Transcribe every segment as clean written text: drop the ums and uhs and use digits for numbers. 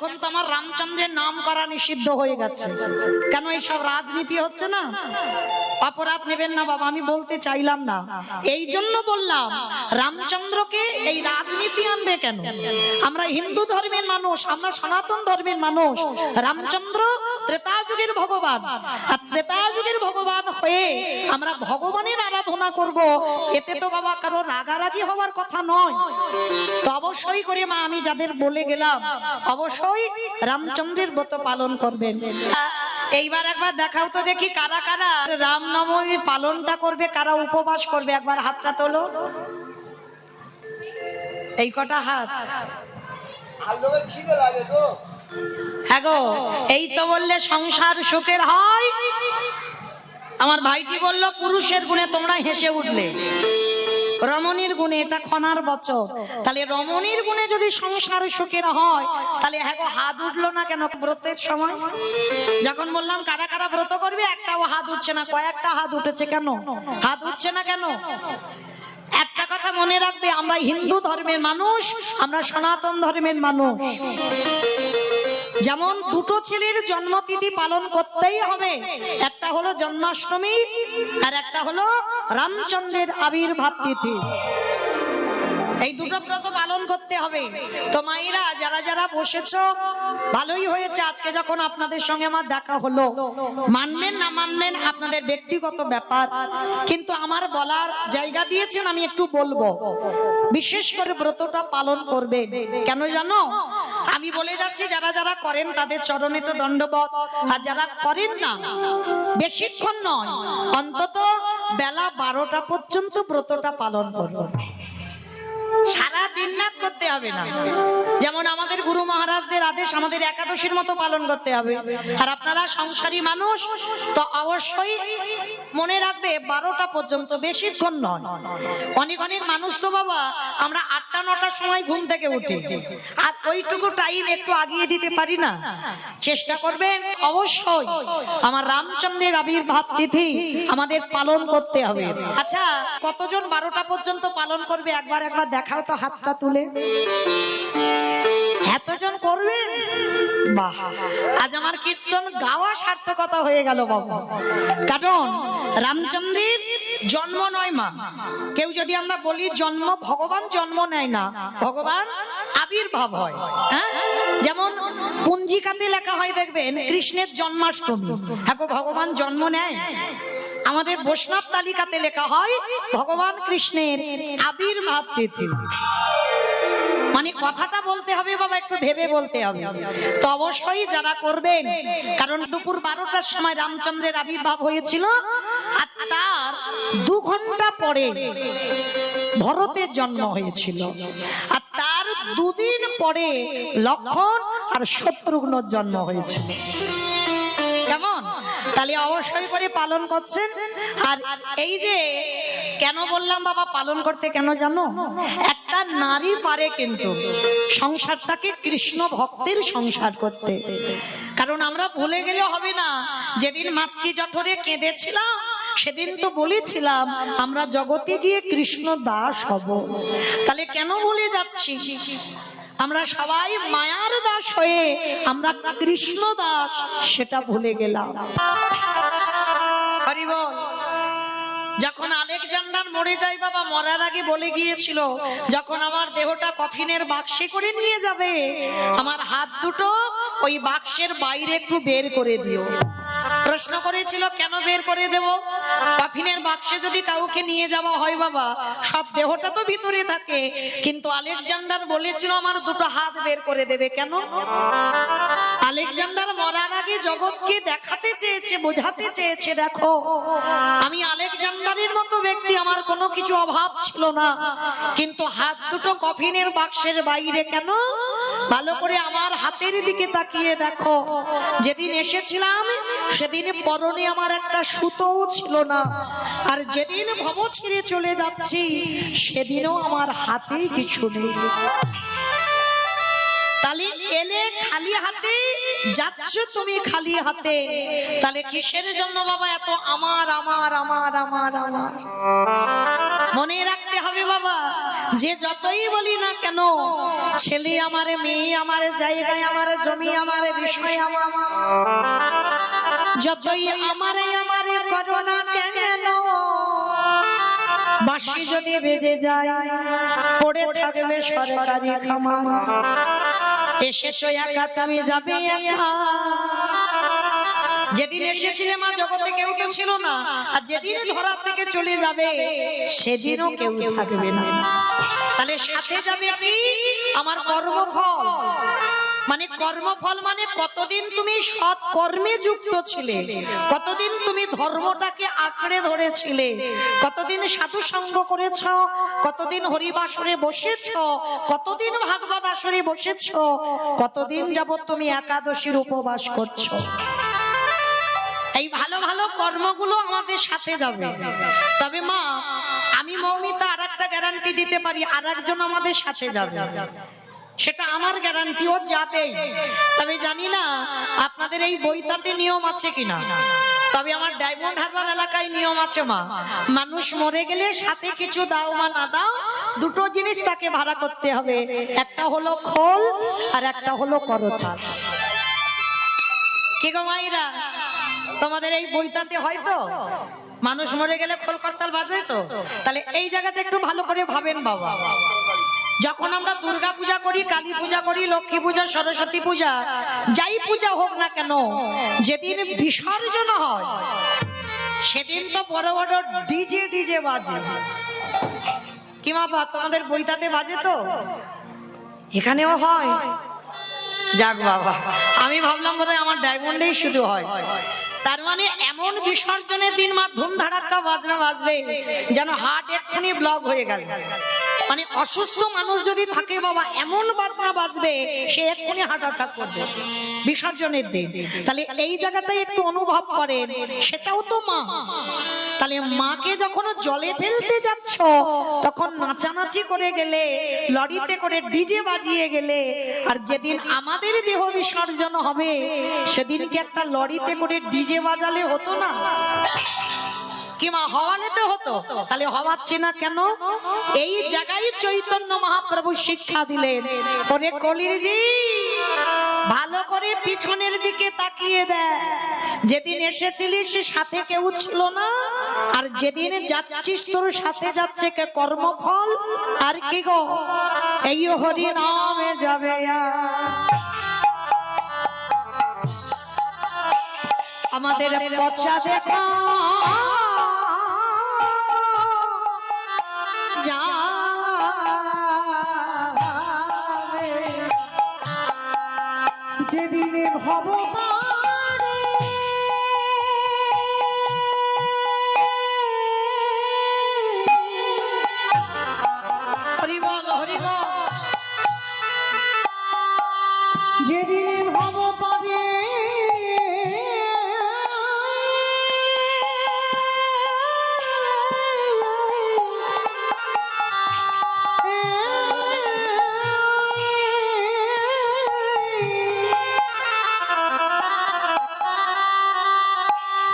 এখন তো আমার রামচন্দ্রের নাম করা নিষিদ্ধ হয়ে গেছে। কেন এইসব রাজনীতি হচ্ছে না? অপরাধ নেবেন না বাবা, আমি বলতে চাইলাম না, এই জন্য বললাম রামচন্দ্রকে এই রাজনীতি আনবে কেন? আমরা হিন্দু ধর্মের মানুষ, আমরা সনাতন ধর্মের মানুষ। রামচন্দ্র ত্রেতা যুগের ভগবান, আর ত্রেতা যুগের ভগবান হয়ে আমরা ভগবানের আরাধনা করব, এতে তো বাবা কারো রাগারাগি হওয়ার কথা নয়। তো অবশ্যই করে মা আমি যাদের বলে গেলাম অবশ্যই রামচন্দ্রের ব্রত পালন করবেন। এইবার একবার দেখাও তো দেখি কারা কারা রামনবমী পালনটা করবে, কারা উপবাস করবে, একবার হাতটা তোলো। এই কটা হাত। হ্যাঁ গো, এই তো বললে সংসার সুখের হয়। আমার ভাইটি বলল পুরুষের গুণে, তোমরা হেসে উঠলে। রমণীর গুণে, এটা খনার বচন। তাহলে রমণীর গুণে যদি সংসার সুখের হয়, তাহলে হ্যাঁ গো হাত উঠলো না কেন ব্রতের সময়? যখন বললাম কারা কারা ব্রত করবে, একটাও হাত উঠছে না, কয়েকটা হাত উঠেছে। কেন হাত উঠছে না কেন? একটা কথা মনে রাখবে, আমরা হিন্দু ধর্মের মানুষ, আমরা সনাতন ধর্মের মানুষ। যেমন দুটো ছেলের জন্মতিথি পালন করতেই হবে, একটা হলো জন্মাষ্টমী আর একটা হলো রামচন্দ্রের আবির্ভাব তিথি। এই দুটো ব্রত পালন করতে হবে। তো মায়েরা যারা যারা বসেছো, ভালোই হয়েছে আজকে যখন আপনাদের সঙ্গে আমার দেখা হলো। মানবেন না মানবেন আপনাদের ব্যক্তিগত ব্যাপার, কিন্তু আমার বলার জায়গা দিয়েছেন, আমি একটু বলবো। বিশেষ করে ব্রতটা পালন করবে কেন জানো? আমি বলে যাচ্ছি, যারা যারা করেন তাদের চরণে তো দণ্ডবত, আর যারা করেন না বেশিক্ষণ নয়, অন্তত বেলা 12টা পর্যন্ত ব্রতটা পালন করো। সারা দিন রাত করতে হবে না। যেমন আমাদের গুরু মহারাজদের আদেশ আমাদের একাদশীর মতো পালন করতে হবে। আর আপনারা সংসারী মানুষ, তো অবশ্যই মনে রাখবে 12টা পর্যন্ত, বেশিক্ষণ নয়। অনেক অনেক মানুষ তো বাবা আমরা 8টা 9টার সময় ঘুম থেকে উঠি, আর ওইটুকু টাইম একটু আগিয়ে দিতে পারি না। চেষ্টা করবেন অবশ্যই আমার রামচন্দ্রের আবির্ভাব তিথি আমাদের পালন করতে হবে। আচ্ছা, কতজন 12টা পর্যন্ত পালন করবে একবার দেখাও তো হাতটা তুলে। এতজন করবেন? বাহ, আজ আমার কীর্তন গাওয়া সার্থকতা হয়ে গেল বাবা। কারণ রামচন্দ্রের জন্ম নয় মা, কেউ যদি আমরা বলি জন্ম, ভগবান জন্ম নেয় না, ভগবান আবির্ভাব হয়। হ্যাঁ, যেমন পঞ্জিকাতে লেখা হয় দেখবেন কৃষ্ণের জন্মাষ্টমী, হ্যাঁ ভগবান জন্ম নেয়। আমাদের বৈষ্ণব তালিকাতে লেখা হয় ভগবান কৃষ্ণের আবির্ভাব তিথি। মানে কথাটা বলতে হবে বাবা, একটু ভেবে বলতে হবে। তো অবশ্যই যারা করবেন, কারণ দুপুর 12টার সময় রামচন্দ্রের আবির্ভাব হয়েছিল, আর তার 2 ঘন্টা পরে ভরতের জন্ম হয়েছিল, আর তার 2 দিন পরে লক্ষণ আর শত্রুঘ্নর জন্ম হয়েছিল। কেমন? তাহলে অবশ্যই করে পালন করছেন। আর এই যে কেন বললাম বাবা পালন করতে, কেন জানো? একটা নারী পারে কিন্তু সংসারটাকে কৃষ্ণ ভক্তের সংসার করতে। কারণ আমরা ভুলে গেলে হবে না, যেদিন মাতৃ জঠরে কেঁদেছিলাম সেদিন তো বলেছিলাম আমরা জগতে গিয়ে কৃষ্ণ দাস হব। তাহলে কেন ভুলে যাচ্ছি? আমরা সবাই মায়ার দাস হয়ে আমরা কৃষ্ণ দাস, সেটা ভুলে গেলাম। হরি বল। যখন আলেকজান্ডার মরে যায় বাবা, মরার আগে বলে গিয়েছিল যখন আমার দেহটা কফিনের বাক্সে করে নিয়ে যাবে, আমার হাত দুটো ওই বাক্সের বাইরে একটু বের করে দিও। প্রশ্ন করেছিল কেন বের করে দেব? কফিনের বাক্সে যদি কাউকে নিয়ে যাওয়া হয় বাবা, সব দেহটা তো ভিতরে থাকে, কিন্তু আলেকজান্ডার বলেছিল আমার দুটো হাত বের করে দেবে। কেন? আলেকজান্ডার মরার আগে জগৎকে দেখাতে চেয়েছে, বোঝাতে চেয়েছে দেখো আমি আলেকজান্ডারের মতো ব্যক্তি, আমার কোনো কিছু অভাব ছিল না, কিন্তু হাত দুটো কফিনের বাক্সের বাইরে কেন? ভালো করে আমার হাতের দিকে তাকিয়ে দেখো, যেদিন এসেছিলাম সেদিন পরনে আমার একটা সুতোও ছিল না, আর যেদিন ভব ছেড়ে চলে যাচ্ছি সেদিনও আমার হাতে কিছু নেই। তাহলে এলে খালি হাতে, যাচ্ছ তুমি খালি হাতে, তাহলে কিসের জন্য বাবা এত আমার আমার আমার আমার আমার? মনে রাখতে হবে বাবা, যে যতই বলি না কেন, ছেলে আমার, মেয়ে আমার, জায়গায় আমার, জমি আমার, বিষয় আমার, যতই আমারে আমারে করো না কেন, বাঁশি যদি বেজে যায় পড়ে থাকবে সরকারি খামার। এসেছো একা, তুমি যাবে একা। যেদিন এসেছিলে মা, জগতে কেউ কেউ ছিল না, আর যেদিন ধরা থেকে চলে যাবে সেদিনও কেউ থাকবে না। তাহলে সাথে যাবে কি? আমার কর্মফল। মানে কর্মফল মানে কতদিন তুমি সৎ কর্মে যুক্ত ছিলে, কতদিন তুমি ধর্মটাকে আঁকড়ে ধরেছিলে, কতদিন সাধু সঙ্গ করেছ, কতদিন হরিবাসরে বসেছ, কতদিন ভাগবত আসরে বসেছ, কতদিন যাবত তুমি একাদশীর উপবাস করছো। এই ভালো ভালো কর্মগুলো আমাদের সাথে যাবে। তবে মা, আমি মৌমিতা আর একটা গ্যারান্টি দিতে পারি, আর একজন আমাদের সাথে যাবে, সেটা আমার গ্যারান্টি, ও যাবে। তবে জানি না আপনাদের এই বইটাতে নিয়ম আছে কিনা। তবে আমার ডায়মন্ড হারবার এলাকায় নিয়ম আছে মা, মানুষ মরে গেলে সাথে কিছু দাও বা না দাও, দুটো জিনিস তাকে ভাড়া করতে হবে, একটা হলো খোল আর একটা হলো করতাল। কি গো মাইরা, তোমাদের এই বইটাতে হয়তো মানুষ মরে গেলে খোল করতাল বাজে তো? তাহলে এই জায়গাটা একটু ভালো করে ভাবেন বাবা। যখন আমরা দুর্গা পূজা করি, কালী পূজা করি, লক্ষ্মী পূজা, সরস্বতী পূজা, যাই পূজা হোক না কেন, যেদিন বিসর্জন হয় সেদিন তো বড় বড় ডিজে ডিজে বাজে। কি মা, তোমাদের বইটাতে বাজে তো? এখানেও হয়? যাক বাবা, আমি ভাবলাম বোধহয় আমার ডায়মন্ডেই শুধু হয়। তার মানে এমন বিসর্জনের দিন মা ধুম ধাড়াক্কা বাজনা বাজবে যেন হার্ট এক্ষুনি ব্লক হয়ে গেল। মানে অসুস্থ মানুষ যদি থাকে বাবা, এমন বাজনা বাজবে সে এক্ষুনি হার্ট অ্যাটাক করবে বিসর্জনের দিন। তাহলে এই জায়গাটাই একটু অনুভব করেন, সেটাও তো মা। তাহলে মাকে যখন জলে ফেলতে যাচ্ছ তখন নাচানাচি করে গেলে, লরিতে করে ডিজে বাজিয়ে গেলে, আর যেদিন আমাদের দেহ বিসর্জন হবে সেদিন কি একটা লরিতে করে ডিজে বাজালে হতো না? কি মা, হওয়ালেতে হতো? তাহলে হওয়াচ্ছে না কেন? এই জায়গায় চৈতন্য মহাপ্রভু শিক্ষা দিলেন, ওরে কলিরজি ভালো করে পিছনের দিকে তাকিয়ে দেয়। যেদিন এসেছিলিস সাথে কেউ ছিল না, আর যেদিন যাচ্ছিস তোর সাথে যাচ্ছে কে কর্মফল। আর কি গো, এই হরি নামে যাবে। আমাদের পচা দেখা যেদিনে ভবতারে হরি বল, হরি বল। যেদিনে ভবতারে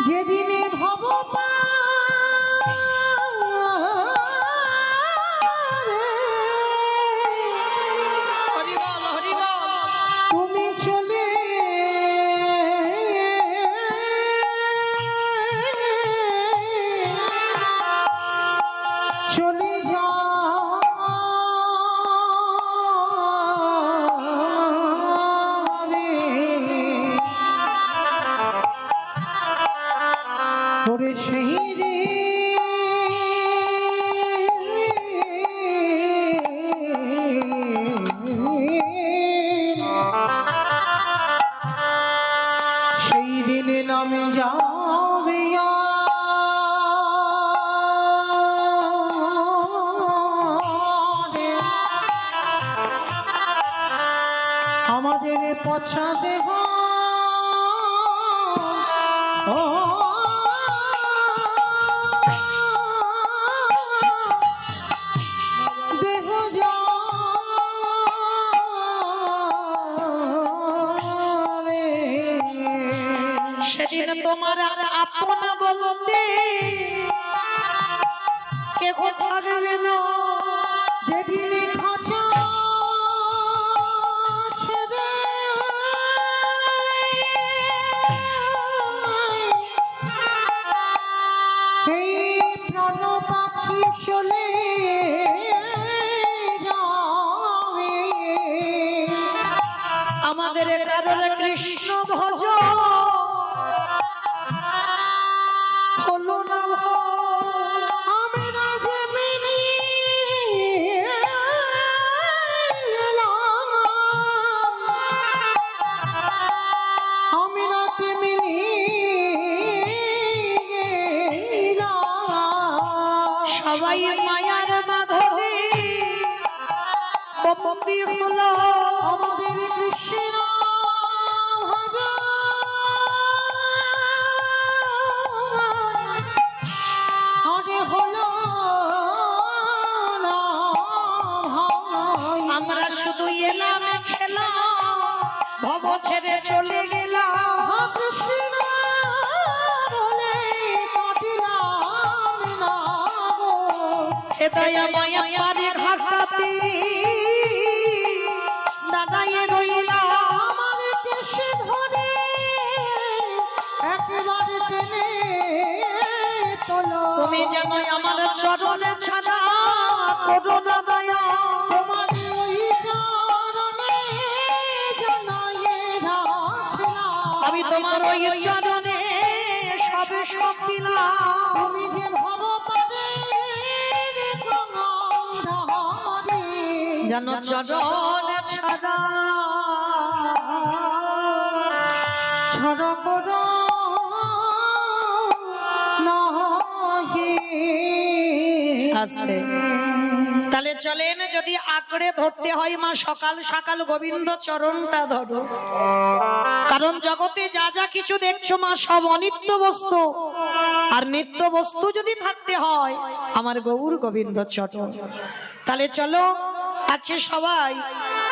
যেদিনে হরি বল, হরি বল। তুমি চলে চলে যাবে, ওরে সেই সেই দিনে নামে যাবে আমাদের পছা দেহ। ও দেহ যাবে, সেদিন তোমার আর আপন বলতে কেহ থাকবে না। যেদিন খাঁচা ছেড়ে এই প্রাণ পাখি চলে যাবে, আমাদের কারণ কৃষ্ণ ভজ হলো না ভয়। আমরা যে মেনে এলাম, আমরা যে মেনে গেলাম, সবাই মায়ার মাধবে বন্দী হলো। আমাদের কৃষ্ণ ভজ আরে হলো না ভাই। আমরা শুধু এলাম খেলাম, ভব ছেড়ে চলে গেলাম। কৃষ্ণ বলে কাটিলাম না গো, এ দয়া মায়া পারে ঘাটাতে দাঁড়াইয়ে রইলাম। আমার কেশে ধরে একবারে টেনে তোলো, তুমি যেন আমার চরণে ছাড়া করো না দয়া। তোমার ওই চরণে জানাইয়ে রাখলাম, আমি তোমার ওই চরণে সবে সব দিলাম। তুমি যে ভব পারে গঙ্গাধারে, যেন চরণে ছাড়া ছড় করো নাহি। আসতে তাহলে চলেন, যদি আঁকড়ে ধরতে হয় মা সকাল সকাল গোবিন্দ চরণটা ধরো। কারণ জগতে যা যা কিছু দেখছো মা সব অনিত্য বস্তু, আর নিত্য বস্তু যদি থাকতে হয় আমার গৌর গোবিন্দ চরণ। তাহলে চলো আছে সবাই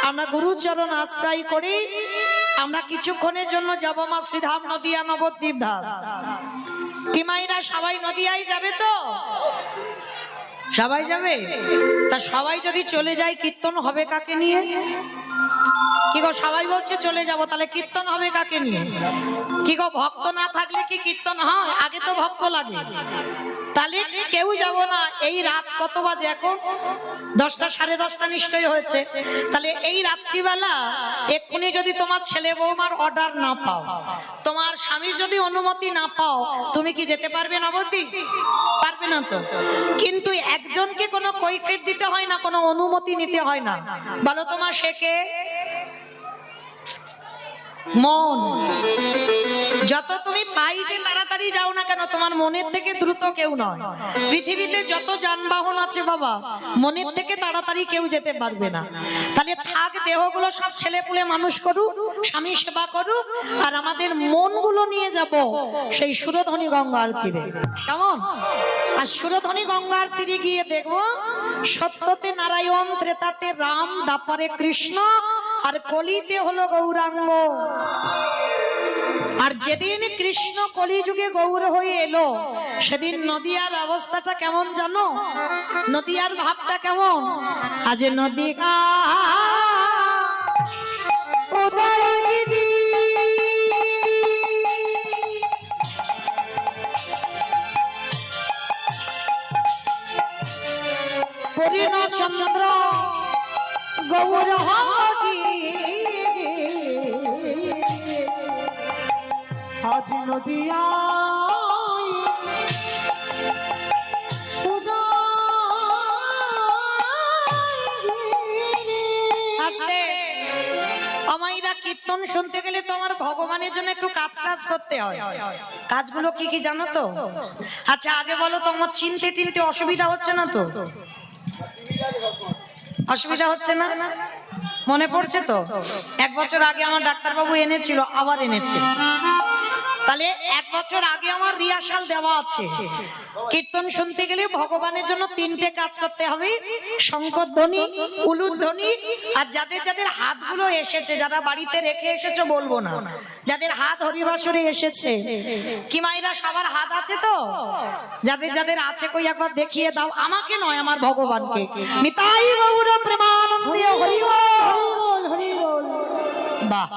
আমরা গুরুচরণ আশ্রয় করি। আমরা কিছুক্ষণের জন্য যাব মা শ্রীধাম নদিয়া নবদ্বীপ ধাম। কি মাইরা সবাই নদিয়ায় যাবে তো? সবাই যাবে? তা সবাই যদি চলে যায় কীর্তন হবে কাকে নিয়ে? কি গো সবাই বলছে চলে যাব, তাহলে কীর্তন হবে কাকে নিয়ে? কি গো ভক্ত না থাকলে কি কীর্তন হয়? আগে তো ভক্ত লাগে। তাহলে কেউ যাব না। এই রাত কত বাজে এখন? 10টা 10:30 নিশ্চয়ই হয়েছে। তাহলে এই রাত্রিবেলা এক্ষুনি যদি তোমার ছেলে বৌমার অর্ডার না পাও, তোমার স্বামীর যদি অনুমতি না পাও, তুমি কি যেতে পারবে নবদ্বীপ? পারবে না তো। কিন্তু একজনকে কোনো কৈফিয়ত দিতে হয় না, কোনো অনুমতি নিতে হয় না। বলো তোমার সে কে? মন। যত তুমি বাইরে তাড়াতাড়ি যাও না কেন, তোমার মনের থেকে দ্রুত কেউ নয়। পৃথিবীতে যত যানবাহন আছে বাবা, মনের থেকে তাড়াতাড়ি কেউ যেতে পারবে না। তাহলে থাক দেহগুলো সব ছেলে পুলে মানুষ করুক, স্বামী সেবা করুক, আর আমাদের মনগুলো নিয়ে যাব সেই সুরধনী গঙ্গার তীরে। কেমন? আর সুরধনী গঙ্গার তীরে গিয়ে দেখবো সত্যতে নারায়ণ, ত্রেতাতে রাম, দাপরে কৃষ্ণ, আর কলিতে হলো গৌরাঙ্গ। আর যেদিন কৃষ্ণ কলিযুগে গৌর হয়ে এলো, সেদিন নদিয়ার অবস্থাটা কেমন জানো? নদিয়ার ভাবটা কেমন? আজ নদিয়া উদয়গিরি পরিণ চন্দ্র গৌর হরি। আজ নদিয়ায় আস্তে আমাইরা কীর্তন শুনতে গেলে তো আমার ভগবানের জন্য একটু কাজ টাজ করতে হয়। কাজগুলো কি কি জানো তো? আচ্ছা আগে বলো তো, আমার চিনতে টিনতে অসুবিধা হচ্ছে না তো? অসুবিধা হচ্ছে না? মনে পড়ছে তো? 1 বছর আগে আমার ডাক্তারবাবু এনেছিল, আবার এনেছে। তাহলে 1 বছর আগে আমার রিহার্সাল দেওয়া আছে। কীর্তন শুনতে গেলে ভগবানের জন্য 3টে কাজ করতে হবে, শঙ্করধ্বনি, উলুধ্বনি, আর যাদের যাদের হাতগুলো এসেছে, যারা বাড়িতে রেখে এসেছো বলবো না, যাদের হাত হরিবাসরে এসেছে, কি মায়েরা সবার হাত আছে তো? যাদের যাদের আছে কই একবার দেখিয়ে দাও, আমাকে নয় আমার ভগবানকে। নিতাই গৌর প্রেমানন্দে হরি বল। হরি বল। বাহ,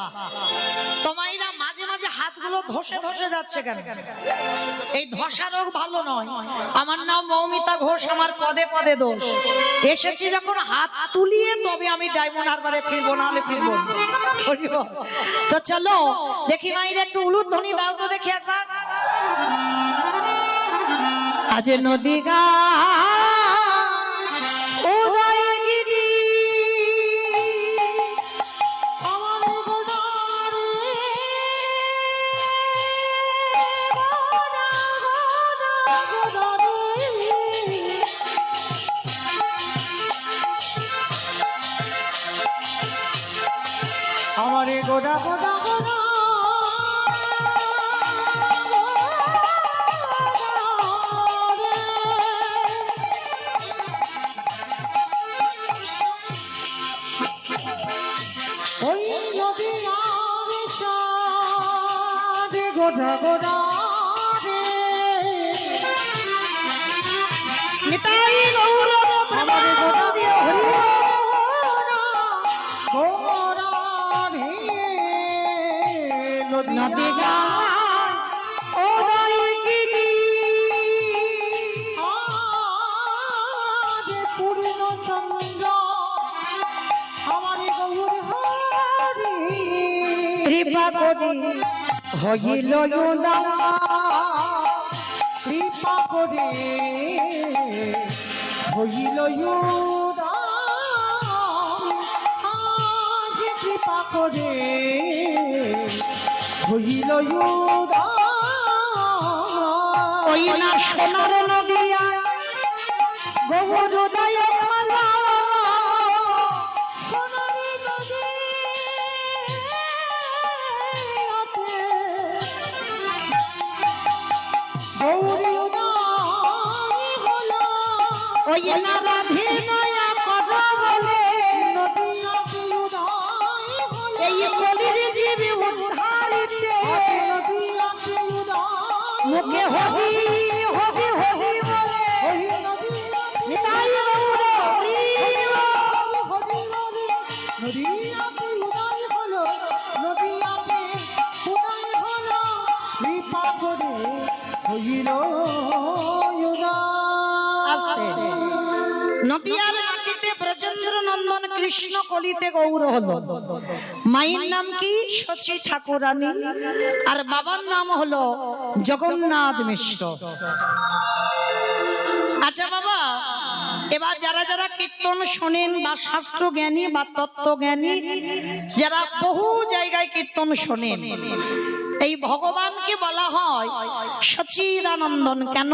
তোমাইরা মাঝে মাঝে হাতগুলো ধসে ধসে যাচ্ছে কেন? এই ধসা রোগ ভালো নয়। আমার নাম মৌমিতা ঘোষ, আমার পদে পদে দোষ। এসেছি যখন হাত তুলিয়ে তবে আমি ডায়মন্ড হারবারে ফিরবো, না হলে ফিরবো না। তো চলো দেখি মাইরা একটু উলুধ্বনি দাও তো দেখি একবার। আজ নদী গা উদয়গিরি আমারে গোদা গোদা গোদা ওই নদী আবিষাদে গোদা গোদা রে নিতাই গৌর আমারে গোদা প্রেমানন্দে হরি বল। গোদা রে নদী নদী গা উদয়গিরি আগে পূর্ণ চন্দ্র আমারে গৌর হরি কৃপা করি হইল উদার। কৃপা করে হইল আজ কৃপা করে হইল ওই না সোনার নদিয়া গৌর উদয় মালা। সোনারি নদী আছে গৌরী উদয় হলো ওই না রাধে নয়া কথা বলে নদী আছে উদয় হলো এই কলির জীবী উদ্ধারিতে নদী আছে উদয় মুখে হবি হবি হবি বলে ওই নদী আছে নিতাই গৌর হরি বল। হরি বলে নদী আছে উদয় হলো নদী আছে উদয় হলো কৃপা করে হইল আস্তে। নদিয়ার মাটিতে ব্রজেন্দ্র নন্দন কৃষ্ণ কলিতে গৌর হলো। মায়ের নাম কি? শচী ঠাকুরানী, আর বাবার নাম হলো জগন্নাথ মিশ্র। আচ্ছা বাবা, এবার যারা যারা কীর্তন শোনেন বা শাস্ত্র জ্ঞানী বা তত্ত্ব জ্ঞানী, যারা বহু জায়গায় কীর্তন শোনেন, এই ভগবানকে বলা হয় সচিদানন্দন। কেন?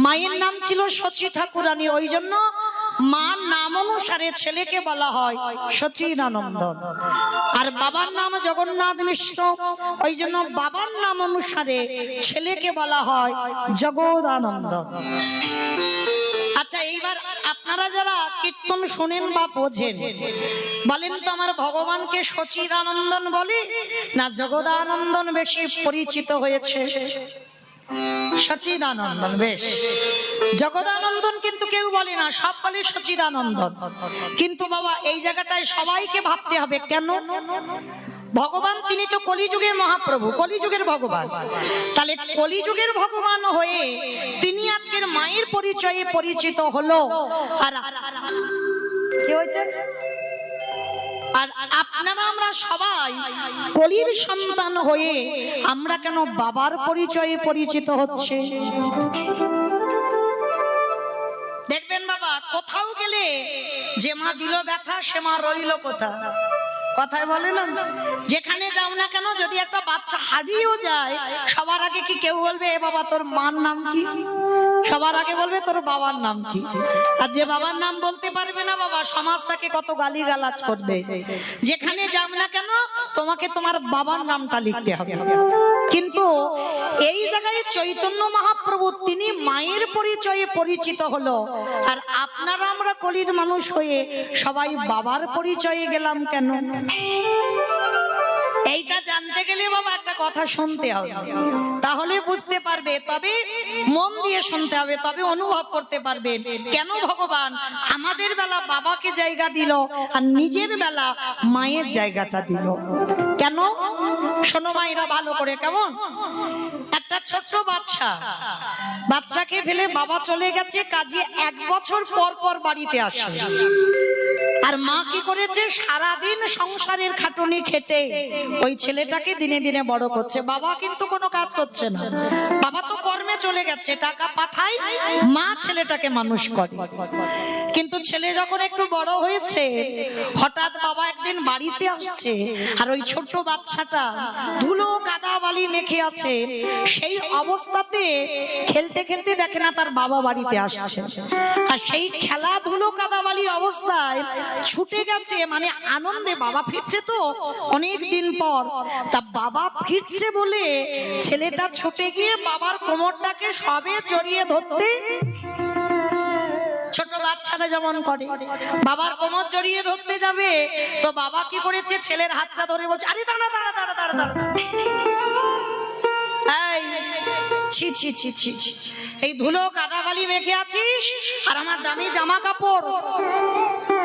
মায়ের নাম ছিল শচী ঠাকুরানী, ওই জন্য মার নাম অনুসারে ছেলেকে বলা হয় সচিদানন্দন। আর বাবার নাম জগন্নাথ মিশ্র, ওই জন্য বাবার নাম অনুসারে ছেলেকে বলা হয় জগদানন্দন। আচ্ছা, এইবার আপনারা যারা কীর্তন শোনেন বা বোঝেন, বলেন তো আমার ভগবানকে সচিদানন্দন বলে না জগদানন্দন বেশি পরিচিত হয়েছে? সচিদানন্দন। বেশ, জগদানন্দন কিন্তু কেউ বলে না, সব বলে সচিদানন্দন। কিন্তু বাবা এই জায়গাটায় সবাইকে ভাবতে হবে, কেন? ভগবান তিনি তো কলিযুগের মহাপ্রভু, কলিযুগের ভগবান। তাহলে কলিযুগের ভগবান হয়ে তিনি আজকের মায়ের পরিচয়ে পরিচিত হলো। আর কি হয়েছে? আর আপনারা আমরা সবাই কলির সন্তান হয়ে আমরা কেন বাবার পরিচয়ে পরিচিত হচ্ছে? দেখবেন বাবা, কোথাও গেলে যে মা দিল ব্যথা সে মা রইল কোথা? কথায় বলে না, যেখানে যাও না কেন যদি একটা বাচ্চা হারিয়েও যায়, সবার আগে কি কেউ বলবে এ বাবা তোর মার নাম কি? সবার আগে বলবে তোর বাবার নাম কি? আর যে বাবার নাম বলতে পারবে না বাবা, সমাজ তাকে কত গালিগালাজ করবে। যেখানে যাও না কেন তোমাকে তোমার বাবার নামটা লিখতে হবে। কিন্তু এই জায়গায় চৈতন্য মহাপ্রভু তিনি মায়ের পরিচয়ে পরিচিত হলো, আর আপনারা আমরা কলির মানুষ হয়ে সবাই বাবার পরিচয়ে গেলাম কেন? এইটা জানতে গেলে বাবা একটা কথা শুনতে হবে, তাহলে বুঝতে পারবে। তবে মন দিয়ে শুনতে হবে, তবে অনুভব করতে পারবেন কেন ভগবান আমাদের বেলা বাবাকে জায়গা দিল আর নিজের বেলা মায়ের জায়গাটা দিল। কেন শোনো মায়েরা ভালো করে। কেমন একটা ছোট্ট বাচ্চাকে ফেলে বাবা চলে গেছে কাজে, 1 বছর পর পর বাড়িতে আসে। আর মা কি করেছে, সারাদিন সংসারের খাটুনি খেটে ওই ছেলেটাকে দিনে দিনে বড় করছে। বাবা কিন্তু কোনো কাজ করছে না, বাবা তো কর্মে চলে গেছে, টাকা পাঠায়, মা ছেলেটাকে মানুষ করে। কিন্তু ছেলে যখন একটু বড় হয়েছে, হঠাৎ বাবা একদিন বাড়িতে আসছে, আর ওই ছোট্ট বাচ্চাটা ধুলো কাদা বালি মেখে আছে। সেই অবস্থাতে খেলতে খেলতে দেখে না তার বাবা বাড়িতে আসছে, আর সেই খেলা ধুলো কাদা বালি অবস্থায় ছুটে গেছে, মানে আনন্দে বাবা ফিরছে তো অনেক দিন পর। তা বাবা ফিরছে বলে ছেলেটা ছুটে গিয়ে বাবার কোমরটাকে সবে জড়িয়ে ধরতে, ছোট বাচ্চারা যেমন করে, বাবার কোমর জড়িয়ে ধরতে যাবে, তো বাবা কি করেছে, ছেলের হাতটা ধরে বলছে আরে দাঁড়া দাঁড়া দাঁড়া দাঁড়া দাঁড়া, এই ছি ছি ছি ছি ছি, এই ধুলো কাদা বালি মেখে আছিস আর আমার দামি জামা কাপড়।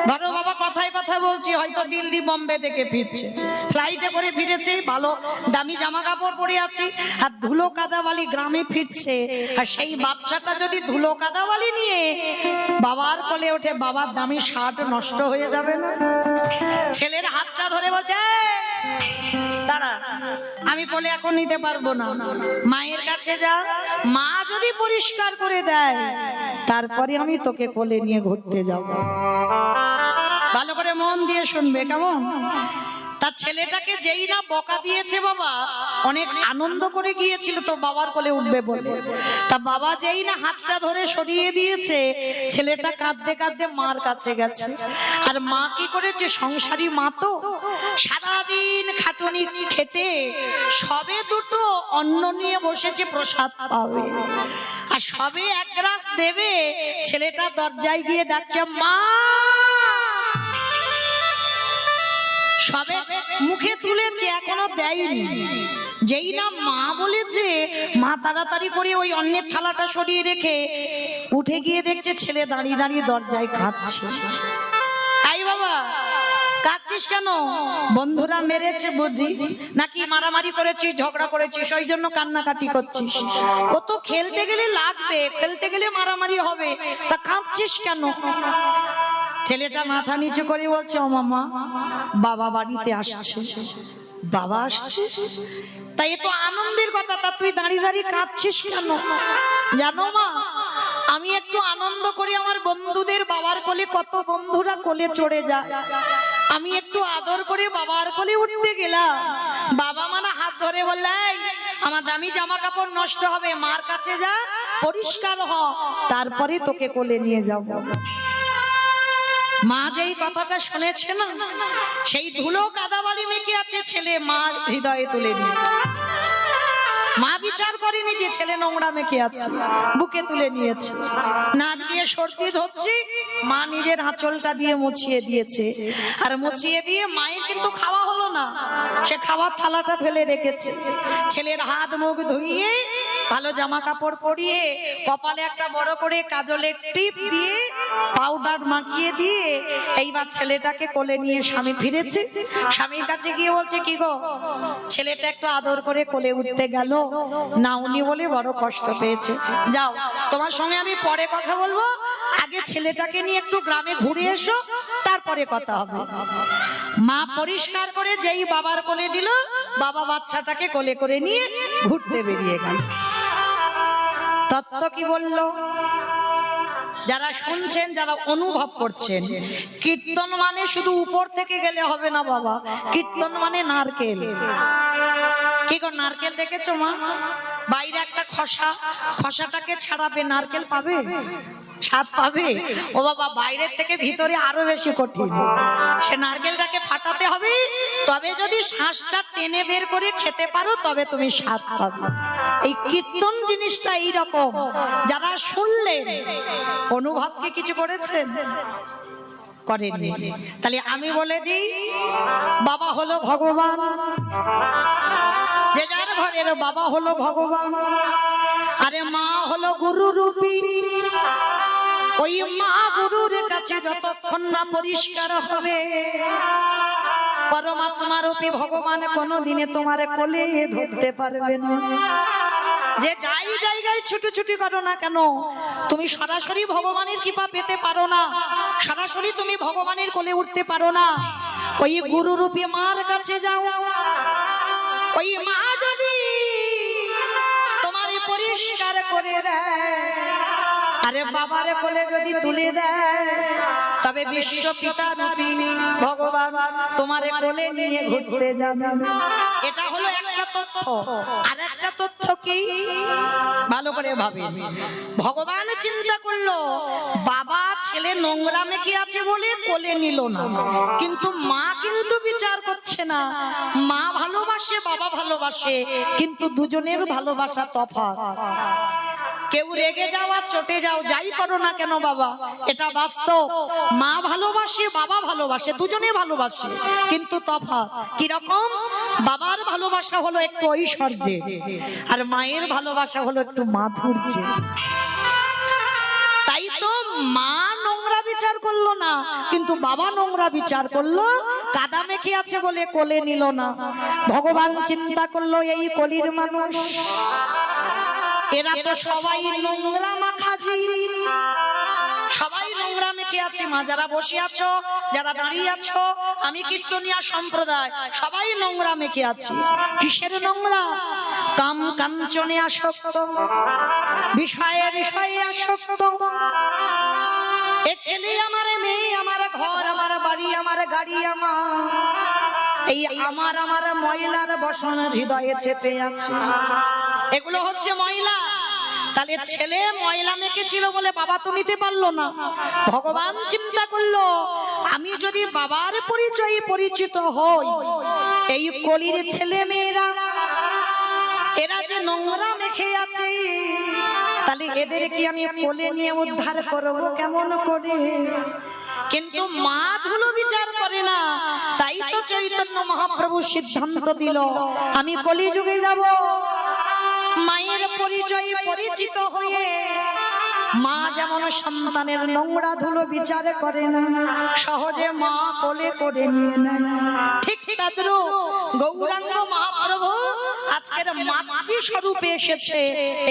ধরো বাবা কথায় কথা বলছি, হয়তো দিল্লি বোম্বে থেকে ফিরছে, ফ্লাইটে করে ফিরেছে, ভালো দামি জামা কাপড় পরে আছে, আর ধুলো কাদাবালি গ্রামে ফিরছে। আর সেই বাচ্চাটা যদি ধুলো কাদাবালি নিয়ে বাবার কোলে ওঠে, বাবার দামি শার্ট নষ্ট হয়ে যাবে না? ছেলের হাতটা ধরে বলছে দাঁড়া, আমি বলে এখন নিতে পারবো না, মায়ের কাছে যা, মা যদি পরিষ্কার করে দেয় তারপরে আমি তোকে কোলে নিয়ে ঘুরতে যাব। ভালো করে মন দিয়ে শুনবে কেমন। তার ছেলেটাকে যেই না বকা দিয়েছে, বাবা অনেক আনন্দ করে গিয়েছিল তো বাবার কোলে উঠবে বলে, তা বাবা যেই না হাতটা ধরে সরিয়ে দিয়েছে, ছেলেটা কাঁদতে কাঁদতে মার কাছে গেছে। আর মা কি করেছে, সংসারী মা তো সারাদিন খাটুনি খেটে সবে দুটো অন্ন নিয়ে বসেছে প্রসাদ পাবে, আর সবে 1 গ্লাস দেবে, ছেলেটা দরজায় গিয়ে ডাকছে মা, সবে মুখে তুলেছে এখনো দেয়নি। যেই না মা বলেছে, মা তাড়াতাড়ি করে ওই অন্যের থালাটা সরিয়ে রেখে উঠে গিয়ে দেখছে ছেলে দাঁড়িয়ে দাঁড়িয়ে দরজায় কাঁদছে। আই বাবা কাঁদছিস কেন? বন্ধুরা মেরেছে বুঝি, নাকি মারামারি করেছিস, ঝগড়া করেছিস, ওই জন্য কান্নাকাটি করছিস? ও তো খেলতে গেলে লাগবে, খেলতে গেলে মারামারি হবে, তা কাঁদছিস কেন? ছেলেটা মাথা নিচু করে বলছে ও মামা, বাবা বাড়িতে আসছে। বাবা আসছে? তাই এ তো আনন্দের কথা, তা তুই দাঁড়িয়ে দাঁড়িয়ে কাঁদছিস কেন? জানো মা, আমি একটু আনন্দ করি, আমার বন্ধুদের বাবার কোলে, কত বন্ধুরা কোলে চড়ে যায়, আমি একটু আদর করে বাবার কোলে উঠতে গেলাম, বাবা মানে হাত ধরে বললে আমার দামি জামা কাপড় নষ্ট হবে, মার কাছে যা, পরিষ্কার হ, তারপরে তোকে কোলে নিয়ে যাব। মা যেই কথাটা শুনেছে না, সেই ধুলো কাদাবালি মেখে আছে ছেলে, মা হৃদয়ে তুলে নিয়ে, মা বিচার করেনি যে ছেলে নোংরা মেখে আছে, বুকে তুলে নিয়েছে, নাক দিয়ে সর্দি ধরছে, মা নিজের আঁচলটা দিয়ে মুছিয়ে দিয়েছে। আর মুছিয়ে দিয়ে মায়ের কিন্তু খাওয়া হলো না, সে খাওয়ার থালাটা ফেলে রেখেছে। ছেলের হাত মুখ ধুইয়ে ভালো জামা কাপড় পরিয়ে, কপালে একটা বড় করে কাজলের টিপ দিয়ে, পাউডার মাখিয়ে দিয়ে, এইবার ছেলেটাকে কোলে নিয়ে স্বামী ফিরেছে। স্বামীর কাছে গিয়ে বলছে কি গো, ছেলেটা একটু আদর করে কোলে উঠতে গেল না, উনি বলে বড় কষ্ট পেয়েছে, যাও তোমার সঙ্গে আমি পরে কথা বলবো, আগে ছেলেটাকে নিয়ে একটু গ্রামে ঘুরে এসো, তারপরে কথা হবে। মা পরিষ্কার করে যেই বাবার কোলে দিল, বাবা বাচ্চাটাকে কোলে করে নিয়ে ঘুরতে বেরিয়ে গেল। তত্ত্ব কি বলল? যারা শুনছেন, যারা অনুভব করছেন, কীর্তন মানে শুধু উপর থেকে গেলে হবে না বাবা, কীর্তন মানে নারকেল। কি গো, নারকেল দেখেছো মা? বাইরে একটা খোসা, খোসাটাকে ছাড়াবে, নারকেল পাবে, স্বাদ পাবে? ও বাবা, বাইরের থেকে ভিতরে আরো বেশি কঠিন। সে নারকেলটাকে ফাটাতে হবে, তবে যদি শ্বাসটা টেনে বের করে খেতে পারো তবে তুমি স্বাদ পাবে। এই কীর্তন জিনিসটা এইরকম, যারা শুনলেন অনুভব কি কিছু করেছেন? করেননি। তাহলে আমি বলে দিই, বাবা হলো ভগবান, যে যার ঘরের বাবা হলো ভগবান, আরে মা হলো গুরু রূপী। ওই মা গুরুর কাছে যতক্ষণ না পরিষ্কার হবে, পরমাত্মা রূপী ভগবান কোনোদিনে তোমার কোলে ধরতে পারবে না। যে যাই জায়গায় ছুটোছুটি করো না কেন, তুমি সরাসরি ভগবানের কৃপা পেতে পারো না, সরাসরি তুমি ভগবানের কোলে উঠতে পারো না। ওই গুরু রূপী মার কাছে যাও, ওই মা যদি তোমার পরিষ্কার করে দেয়, আরে বাবার কোলে যদি তুলে দেয়, তবে বিশ্ব পিতা রূপী ভগবান তোমার কোলে নিয়ে ঘুরতে যাবে। এটা হলো একটা তথ্য। আর একটা তথ্য কি, ভালো করে ভাবেন। ভগবান চিন্তা করলো, বাবা ছেলে নোংরা মেখে আছে বলে কোলে নিল না, কিন্তু মা কিন্তু বিচার করছে না। মা ভালোবাসে, বাবা ভালোবাসে, কিন্তু দুজনের ভালোবাসা তফাৎ। কেউ রেগে যাও আর চটে যাও, যাই করো না কেন বাবা, এটা বাস্তব। মা ভালোবাসে, বাবা ভালোবাসে, দুজনে ভালোবাসে, কিন্তু তফাৎ কিরকম? বাবার ভালোবাসা হলো একটু ঐশ্বর্যে, আর মায়ের ভালোবাসা হলো একটু মাধুর্যে। তাই তো মা নোংরা বিচার করলো না, কিন্তু বাবা নোংরা বিচার করলো, কাদা মেখে আছে বলে কোলে নিল না। ভগবান চিন্তা করলো, এই কলির মানুষ এরা তো সবাই নোংরা মাখাজি, সবাই নোংরা মেখে আছে। মা যারা বসে আছো, যারা দাঁড়িয়ে আছো, আমি কীর্তনিয়া সম্প্রদায়, সবাই নোংরা মেখে আছে। কিসের নোংরা? কাম কাঞ্চনে আসক্ত, বিষয়ে বিষয়ে আসক্ত। এ ছেলে আমার, মেয়ে আমার, ঘর আমার, বাড়ি আমার, গাড়ি আমার, এই আমার আমার ময়লার বসন হৃদয়ে চেপে আছে। এগুলো হচ্ছে ময়লা। তাহলে ছেলে ময়লা মেখেছিল বলে বাবা তো নিতে পারলো না। ভগবান চিন্তা করলো, আমি যদি বাবার পরিচয়ে পরিচিত হই, এই কলির ছেলে মেয়েরা এরা যে নোংরা মেখে আছে, তাহলে এদেরকে আমি কোলে নিয়ে উদ্ধার করব কেমন করে? কিন্তু মা ধুলো বিচার করে না। তাই তো চৈতন্য মহাপ্রভু সিদ্ধান্ত দিল, আমি কলিযুগে যাব, মায়ের পরিচয়ে পরিচিত হয়ে। মা যেমন সন্তানের নোংরা ধুলো বিচার করে না, সহজে মা কোলে করে নিয়ে নেয়, ঠিক তদ্রূপ গৌরাঙ্গ মহাপ্রভু আজকের মাতৃ স্বরূপে এসেছে।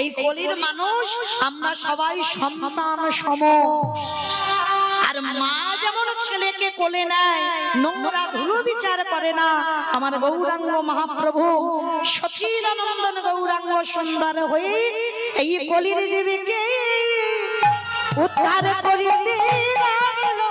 এই কলির মানুষ আমরা সবাই সন্তান সম। আর মা যেমন ছেলেকে কোলে নেয়, নোংরা ধুলো বিচার করে না, আমার গৌরাঙ্গ মহাপ্রভু সচিদানন্দন গৌরাঙ্গ সুন্দর হয়ে এই কলির জীবকে উদ্ধার করিতে লাগলো।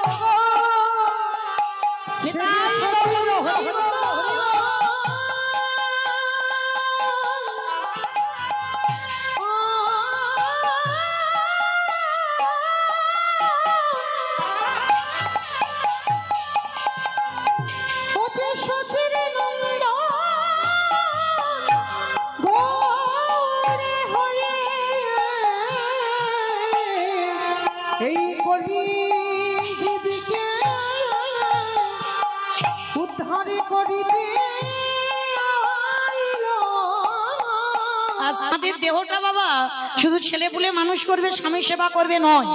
এই কলি জীবিকে উদ্ধার করিতে আমাদের দেহটা বাবা শুধু ছেলে পুলে মানুষ করবে, স্বামী সেবা করবে নয়।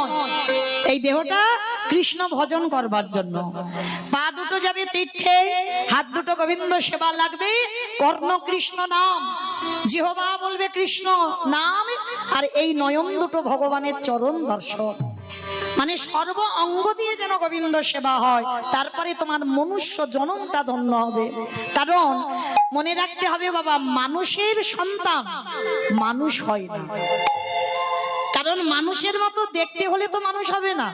এই দেহটা কৃষ্ণ ভজন করবার জন্য। পা দুটো যাবে তীর্থে, হাত দুটো গোবিন্দ সেবা লাগবে, কর্ণ কৃষ্ণ নাম, জিহ্বা বলবে কৃষ্ণ নাম, আর এই নয়ন দুটো ভগবানের চরণ দর্শন। মানে সর্ব অঙ্গ দিয়ে যেন গোবিন্দ সেবা হয়, তারপরে তোমার মনুষ্য জনমটা ধন্য হবে। কারণ মনে রাখতে হবে বাবা, মানুষের সন্তান মানুষ হয় না। কারণ কারণ মানুষের মতো দেখতে হলে তো মানুষ হবে না।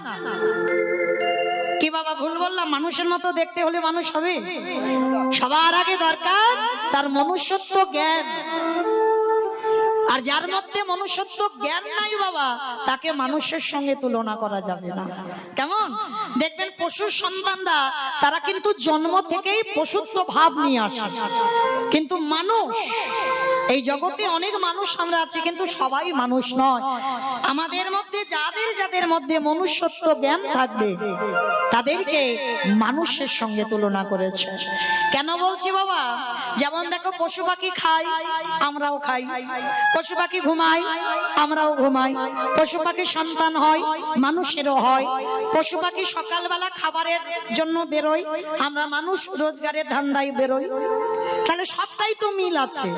কি বাবা ভুল বললাম? মানুষের মতো দেখতে হলে মানুষ হবে? সবার আগে দরকার তার মনুষ্যত্ব জ্ঞান। আর যার মধ্যে মনুষ্যত্ব জ্ঞান নাই বাবা, তাকে মানুষের সঙ্গে তুলনা করা যাবে না। কেমন দেখবেন পশুর সন্তানরা, তারা কিন্তু জন্ম থেকেই পশুত্ব ভাব নিয়ে আসে। কিন্তু মানুষ, এই জগতে অনেক মানুষ আমরা আছি, কিন্তু সবাই মানুষ নয়। আমাদের মধ্যে যাদের যাদের মধ্যে মনুষ্যত্ব জ্ঞান থাকবে, তাদেরকে মানুষের সঙ্গে তুলনা করেছে। কেন বলছি বাবা? যেমন দেখো, পশু পাখি খায়, আমরাও খাই। পশু পাখি ঘুমায়, আমরাও ঘুমাই। পশু পাখি সন্তান হয়, মানুষেরও হয়। পশু পাখি সকালবেলা খাবারের জন্য বেরোয়, আমরা মানুষ রোজগারের ধান্দায় বেরোই। তাহলে সবটাই তো মিল আছে।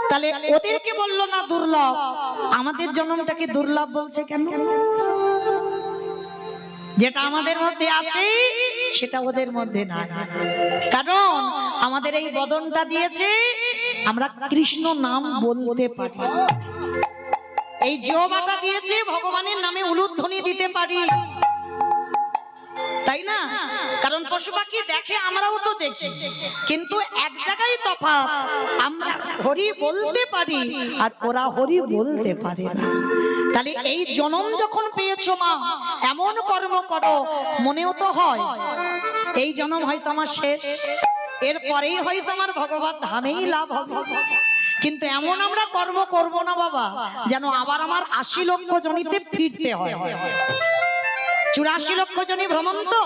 তাহলে ওদেরকে বললো না দুর্লভ, আমাদের জন্মটাকে দুর্লভ বলছে কেন? যেটা আমাদের মধ্যে আছে সেটা ওদের মধ্যে নাই। কারণ আমাদের এই বদনটা দিয়েছে, আমরা কৃষ্ণ নাম বলতে পারি। এই জিহ্বাটা দিয়েছে, ভগবানের নামে উলুধ্বনি দিতে পারি, তাই না? কারণ পশু পাখি দেখে, আমরাও তো দেখি, কিন্তু এক জায়গায় তফাৎ, আমরা হরি বলতে পারি আর ওরা হরি বলতে পারে না। তাহলে এই জনম যখন পেয়েছো মা, এমন কর্ম করো, মনেও তো হয় এই জনম হয়তো আমার শেষ, এরপরেই হয়তো আমার ভগবত ধামেই লাভ হবে। কিন্তু এমন আমরা কর্ম করব না বাবা, যেন আবার আমার ৮০ লক্ষ জনিতে ফিরতে হয়। ৮৪ লক্ষ জনী ভ্রমণ তো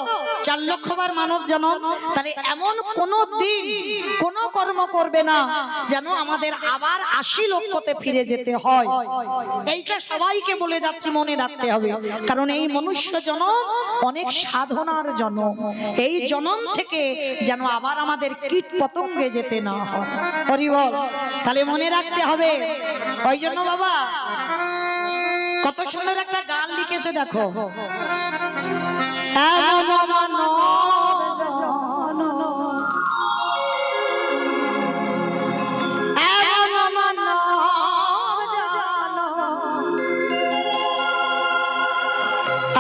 ৪ লক্ষবার মানব জনম। তাহলে এমন কোন দিন কোন কর্ম করবে না যেন আমাদের আবার ৮০ লক্ষতে ফিরে যেতে হয়। এইটা সবাইকে বলে যাচ্ছি, মনে রাখতে হবে। কারণ এই মনুষ্য জনম অনেক সাধনার জনম। এই জনম থেকে যেন আবার আমাদের কীট পতঙ্গে যেতে না হয়। হরি বল। তাহলে মনে রাখতে হবে। ওই জন্য বাবা কত সুন্দর একটা গান লিখেছে দেখো।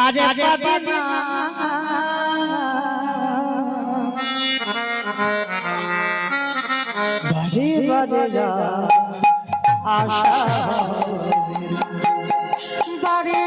আরে পাবে না বারে বারে যা আশা বারে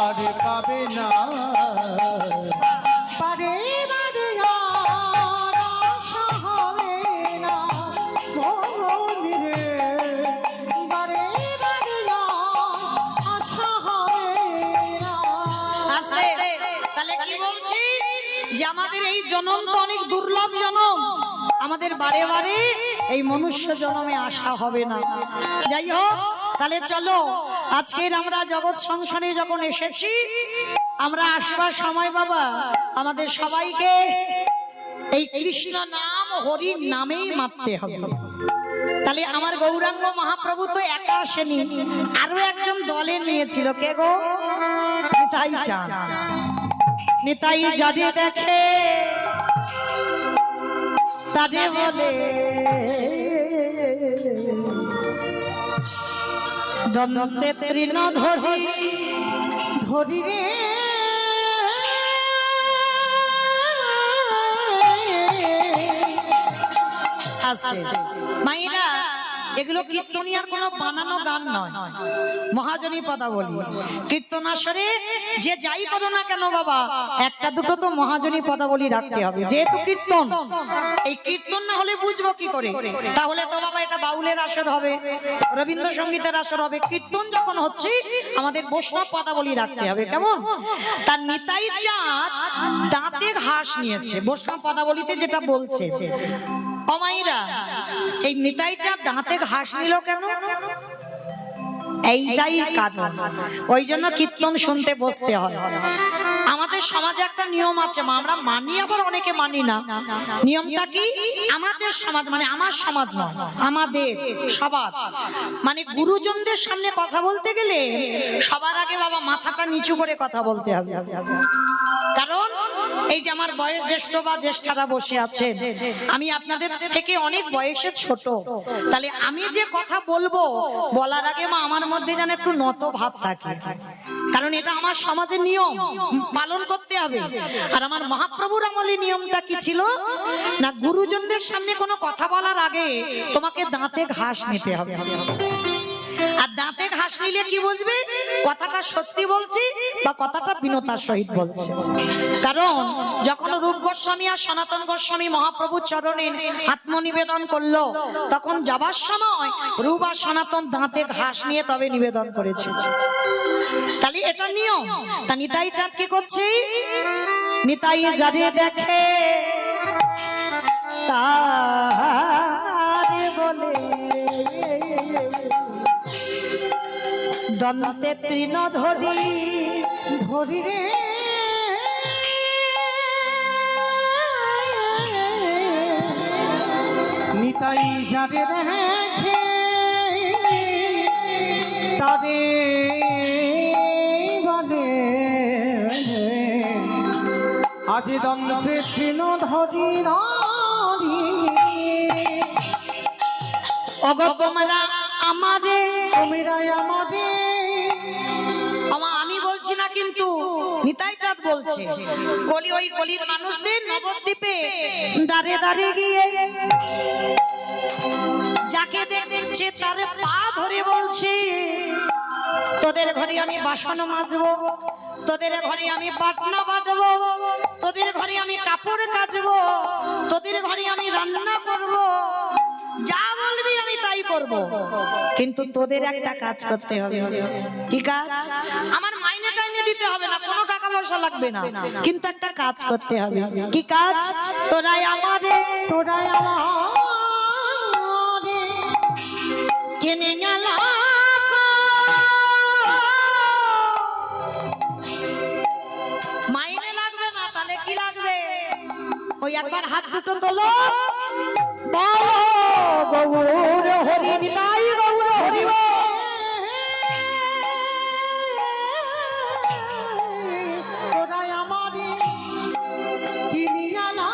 আর পাবে না বারে বারে আশা হবে না মনিরে বারে বারে আশা হবে না। আস্তে। তাহলে কি বলছি যে আমাদের এই জনম তো অনেক দুর্লভ জনম, আমাদের বারে বারে এই মনুষ্য জনমে আসা হবে না। যাই হোক, তাহলে চলো আজকের আমরা জগৎ সংসারে যখন এসেছি, আমরা আসবার সময় বাবা আমাদের সবাইকে এই কৃষ্ণ নাম হরির নামেই মাপতে হবে। তাহলে আমার গৌরাঙ্গ মহাপ্রভু তো একা আসেনি, আরো একজন দলে নিয়েছিল। কে গো? নিতাই চাঁদ। নিতাই যদি দেখে তারে বলে দন্তে তৃণ ধরি ধরি রে আস্তে। মায়েরা, এগুলো কীর্তনিয়ার কোনো বানানো গান নয়, মহাজনী পদাবলী। কীর্তনাসরে যে যাই করো না কেন বাবা, একটা দুটো তো মহাজনী পদাবলী রাখতে হবে। যেহেতু কীর্তন, এই কীর্তন না হলে বুঝবো কি করে? তাহলে তো বাবা এটা বাউলের আসর হবে, রবীন্দ্রসঙ্গীতের আসর হবে। কীর্তন যখন হচ্ছে আমাদের বৈষ্ণব পদাবলী রাখতে হবে। কেমন? তার নিতাই চাঁদ দাঁতের হাঁস নিয়েছে বৈষ্ণব পদাবলীতে, যেটা বলছে। অমাইরা, এই নিতাই চাঁদ দাঁতে ঘাস নিল কেন? এইটাই কারণ। ওই জন্য কীর্তন শুনতে বসতে হয়। আমাদের আমাদের সমাজে একটা নিয়ম আছে মা, আমরা মানি আবার অনেকে মানি না। নিয়মটা কি? আমাদের সমাজ মানে আমার সমাজ নয়, আমাদের সবার মানে গুরুজনদের সামনে কথা বলতে গেলে সবার আগে বাবা মাথাটা নিচু করে কথা বলতে হবে। কারণ এই যে আমার বয়স জ্যেষ্ঠ বা জ্যেষ্ঠারা বসে আছেন, আমি আপনাদের থেকে অনেক বয়সে ছোট, তাহলে আমি যে কথা বলবো বলার আগে মা আমার মধ্যে যেন একটু নত ভাব থাকে, কারণ এটা আমার সমাজের নিয়ম, পালন করতে হবে। আর আমার মহাপ্রভুর আমলে নিয়মটা কি ছিল না, গুরুজনদের সামনে কোনো কথা বলার আগে তোমাকে দাঁতে ঘাস নিতে হবে। আর দাঁতে ঘাস নিলে কি বুঝবে কথাটা সত্যি বলছি বা কথাটা বিনতার সহিত বলছি। কারণ যখন রূপ গোস্বামী আর সনাতন গোস্বামী মহাপ্রভুর চরণে আত্মনিবেদন করলো, তখন যাবার সময় রূপ আর সনাতন দাঁতে ঘাস নিয়ে তবে নিবেদন করেছে। তাহলে এটা নিয়ম। তা নিতাই চাঁদ কি করছে? নিতাই যারে দেখে তারে বলে দন্তে তৃণ ধরি ধরি রে নিতাই যারে দেখে তাদের বলে আজ দন্তে তৃণ ধরি ধরি ওগো তোমরা আমারে, তোমরা আমাদের আমি বলছি না কিন্তু নিতাই চাঁদ বলছে। গলি ওই গলির মানুষদের নবদ্বীপে দাঁড়ে দাঁড়ে গিয়ে যাকে দেখছে তার পা ধরে বলছে, তোদের ঘরে আমি বাসন মাজবো, তোদের ঘরে আমি বাটনা বাটবো, তোদের ঘরে আমি কাপড় কাচবো, তোদের ঘরে আমি রান্না করবো, যা বলবি আমি তাই করব, কিন্তু তোদের একটা কাজ করতে হবে। কি কাজ? আমার মাইনে টাইনে দিতে হবে না, কোনো টাকা পয়সা লাগবে না, কিন্তু একটা কাজ করতে হবে। কি কাজ? তোরাই আমারে কিনে গেল, মাইনে লাগবে না, তাহলে কি লাগবে? ওই একবার হাত দুটো তোলো, গৌর হরি নিতাই গৌর হরি তোরা আমাদের কিনিয়া না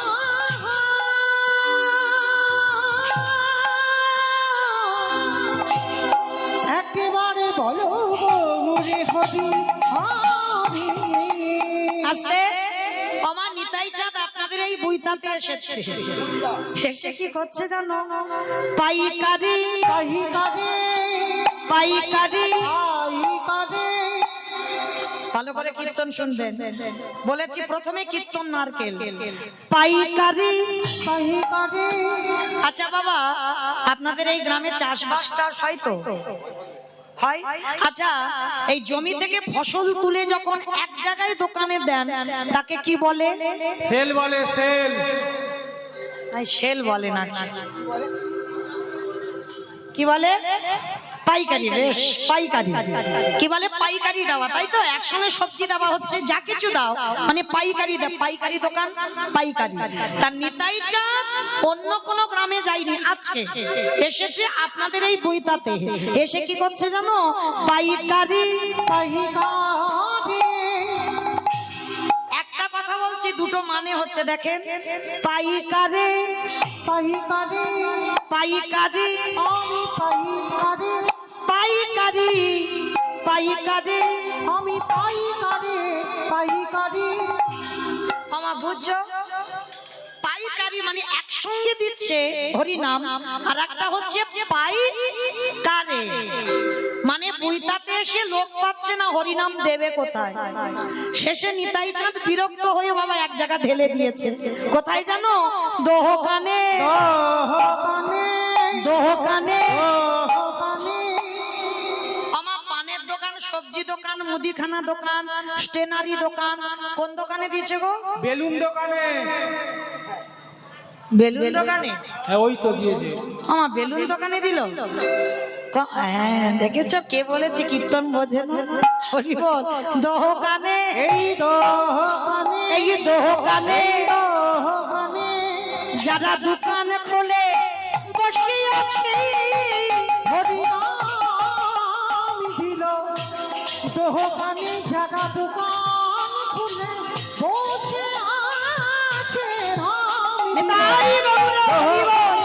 একেবারে বলো গৌরে হরি হরি। আস্তে। আমার নিতাই চাঁদ আপনাদের এই বইতাতে এসেছে, এসে কি করছে জানো? পাইকারি পাইকারে পাইকারি, পাইকারে ভালো করে কীর্তন শুনবেন। বলেছি প্রথমে কীর্তন নারকেল, পাইকারি পাইকারে আচ্ছা বাবা, আপনাদের এই গ্রামে চাষবাস টাস হয় তো? হয়। আচ্ছা, এই জমি থেকে ফসল তুলে যখন এক জায়গায় দোকানে দেন তাকে কি বলে? সেল বলে, সেল। সেল বলে না, কি বলে? পাইকারি। বেশ, পাইকারি। কি বলে? পাইকারি দেওয়া, তাই তো? একসঙ্গে সবজি দেওয়া হচ্ছে, যা কিছু দাও মানে পাইকারি দাও, পাইকারি দোকান, পাইকারি। তার নিতাই চাঁদ অন্য কোনো গ্রামে যায়নি, আজকে এসেছে আপনাদের এই বইতাতে। এসে কি করছে জানো? পাইকারি পাইকারে একটা কথা বলছি, দুটো মানে হচ্ছে, দেখেন। পাইকারি পাইকারে পাইকারি আমি পাইকারে পাইকারি পাইকারি, আমি পাইকারে পাইকারে আমার বুঝছো? পাইকারি মানে একসঙ্গে দিচ্ছে হরি নাম, আর একটা হচ্ছে পাইকারে মানে বইতাতে এসে লোক পাচ্ছে না, হরি নাম দেবে কোথায়? শেষে নিতাই চাঁদ বিরক্ত হয়ে বাবা এক জায়গা ঢেলে দিয়েছে। কোথায় জানো? দোকানে দোকানে আমার পানের দোকান, সবজি দোকান, মুদিখানা দোকান, স্টেনারি দোকান। কোন দোকানে দিয়েছে গো? বেলুন দোকানে। বেলুন দোকানে? হ্যাঁ, ওই তো দিয়েছে। আমার বেলুন দোকানে দিল। হ্যাঁ দেখেছ কে বলেছে কীর্তন বোঝে না? হরি বল। দোকানে এই দোকানে এই দোকানে দোকানে যারা দোকান খোলে বসে আছে, হরিনাম দিল দোকানে জাগা দোকান খুলে বসে আছে রাম নিতাই গৌর হরি বল।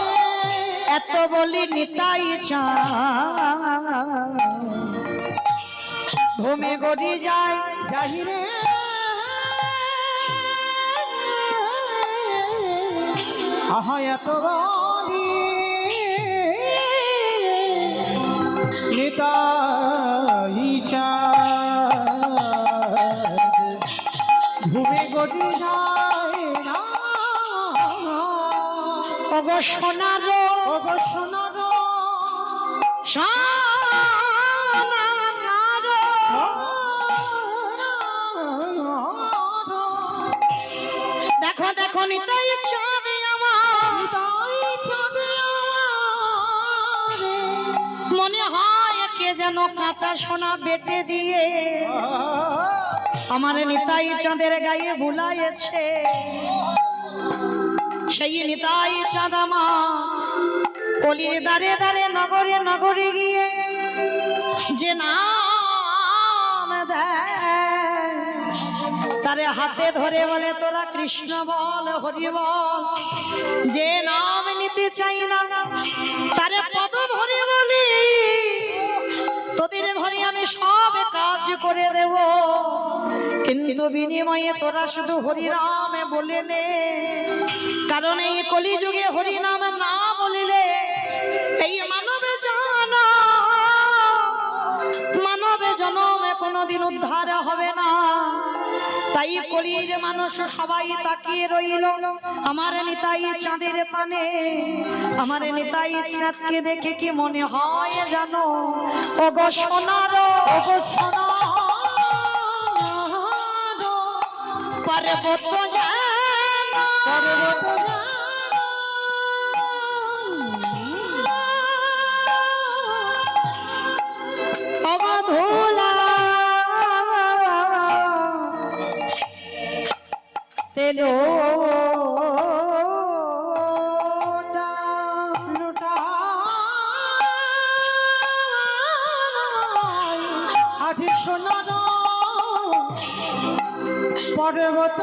এত বলি নিতাই চা ভূমি গড়ি যায় জাহিরে আহা এত বাড়ি নিতাই চাঁদ ঘুমে গড়ি যায় না ওগো সোনারো ওগো সোনারো সোনারো দেখো দেখো নিতাই চাঁদে আমার মনে হয় কে যেন কাঁচা সোনা বেটে দিয়ে আমার নিতাই চাঁদের গায়ে বুলাইছে। সেই নিতাই চাঁদ আমার কলির দারে দারে নগরে নগরে গিয়ে যে নাম দেয় তারে হাতে ধরে বলে তোরা কৃষ্ণ বল হরি বল। যে নাম নিতে চাই না তারে পদ ধরে বলি তোদের ঘরে আমি সব কাজ করে দেব, কিন্তু বিনিময়ে তোরা শুধু হরি নাম বলে নে। কারণ এই কলিযুগে হরি নাম না বলিলে এই মানবে জনমে কোনোদিন উদ্ধার হবে না। তাই কলির মানুষ সবাই তাকিয়ে রইল আমার নিতাই চাঁদের পানে। আমার নিতাই চাঁদকে দেখে কি মনে হয় জানো? ওগো সোনারো ওগো সোনারো পর্বত যেন পর্বত ওগো ধুলা তেলো আজি সোনারো পর্বত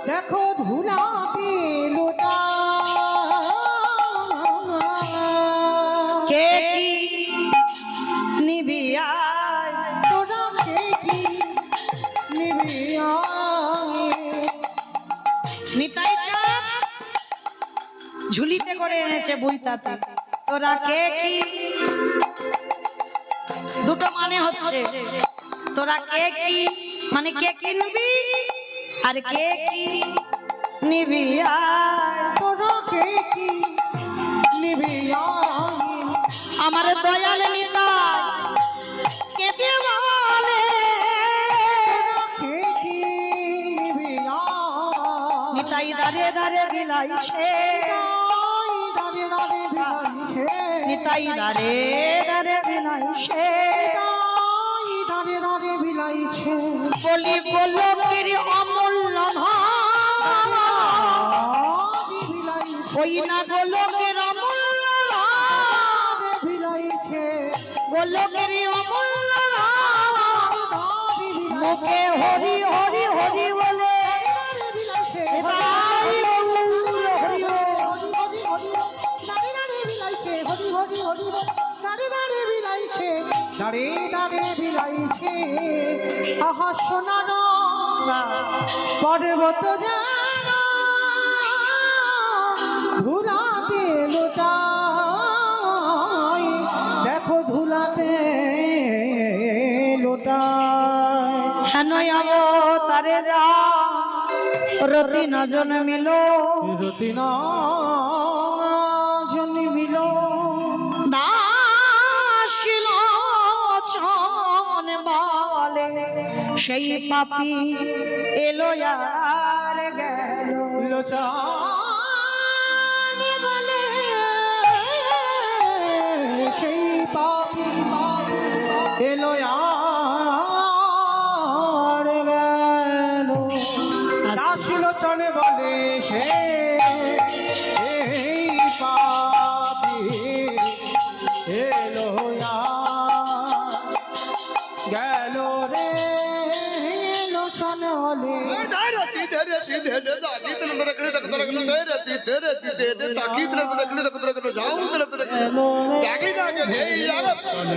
দেখো ধুলাতে লোটা কে কি নিবি আয় তোরা কে কি নিবি নিতাই চাঁদ ঝুলিতে করে এনেছে বইতাতে। তোরা কে কি দুটো মানে হচ্ছে তোরা কে কি মানে কে কিনবি আর কে কি নিবি আয়। তোরা কে কি নিবি আমার দয়াল নিতাই কেটে বলে কে কি নিবি নিতাই দাঁড়ে দাঁড়ে বিলাইছে, দাঁড়ে দাঁড়ে বিলাইছে নিতাই দাঁড়ে দাঁড়ে বিলাইছে। দাঁড়ে দাঁড়ে বিলাইছে বলি বলো কিরি অমূল্য ধন ওই না গোলকের অমূল্য ধন, বিলাইছে গোলকের অমূল্য ধন। মুখে হরি হরি হরি বলে তাই অমূল্য হরি বলে। দাঁড়ে দাঁড়ে বিলাইছে আহা সোনারো পর্বত যেন ধুলাতে লোটায় দেখো ধুলাতে লোটায় হেন অবতারে যা রতি না জন্মিল রতিনা জন্মিল দাসিল ছন বলে সেই পাপি এলো আর গেল। লোচা বলে পাপি এলো আর গেল দাসিল চলে বলে সে এই পাপি এলো আর গেল রে লোচনে বলে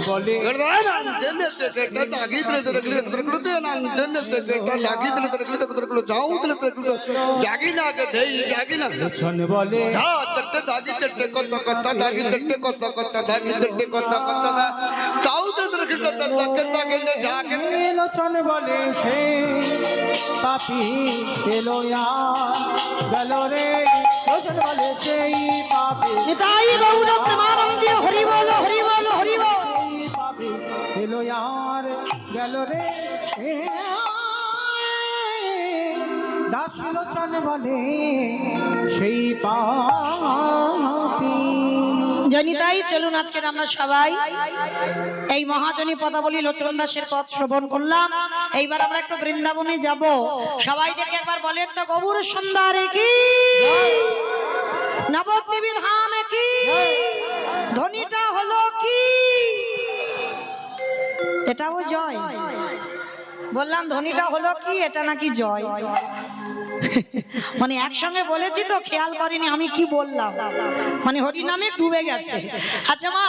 বলে লোচনে বলে লোচনে বলে সে পাপি এলো গেল রে লোচনে বলে সেই পাপি নিতাই গৌর প্রেমানন্দে হরি বল হরি বল হরি বল পাপি এলো আর গেল রে দাস লোচনে বলে সেই পাপি জনিতাই চলুন আজকে আমরা সবাই এই মহাজনী পদাবলী লোচন দাসের পথ শ্রবণ করলাম। এইবার আমরা একটু বৃন্দাবনে যাব। সবাই দেখে একবার বলেন তো গৌর সুন্দরী কি নবদ্বীপ ধাম কি ধ্বনিটা হলো কি এটাও জয় বললাম ধ্বনিটা হলো কি এটা নাকি জয় মানে একসঙ্গে বলেছি তো খেয়াল করিনি আমি কি বললাম মানে হরি নামে ডুবে গেছে। আচ্ছা মা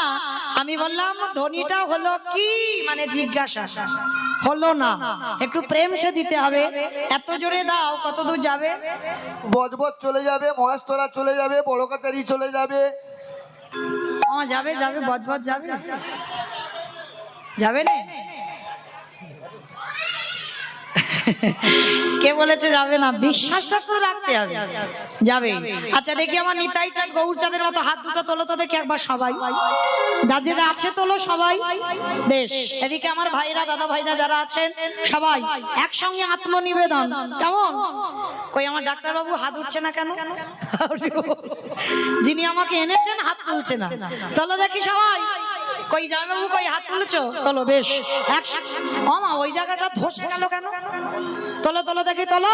আমি বললাম ধ্বনিটা হলো কি মানে জিজ্ঞাসা হলো না একটু প্রেম সে দিতে হবে। এত জোরে দাও কত দূর যাবে? বজবজ চলে যাবে, মহেশতলা চলে যাবে, বড় কাতারি চলে যাবে। যাবে যাবে বজবজ যাবে যাবে না কে বলেছে যাবে না? বিশ্বাসটা তো রাখতে হবে যাবে। আচ্ছা দেখি আমার নিতাই চাঁদ গৌর চাঁদের মতো হাত দুটো তোলো তো দেখি একবার সবাই দাজেদা আছে তোলো সবাই বেশ। এদিকে আমার ভাইরা দাদা ভাইরা যারা আছেন সবাই একসঙ্গে আত্মনিবেদন কেমন? কই আমার ডাক্তারবাবু হাত উঠছে না কেন? যিনি আমাকে এনেছেন হাত তুলছে না, তোলো দেখি সবাই। কই জামাইবাবু কই হাত তুলেছো? তোলো বেশ। মা ওই জায়গাটা ধসে গেল কেন? তোলো তোলো দেখি তোলো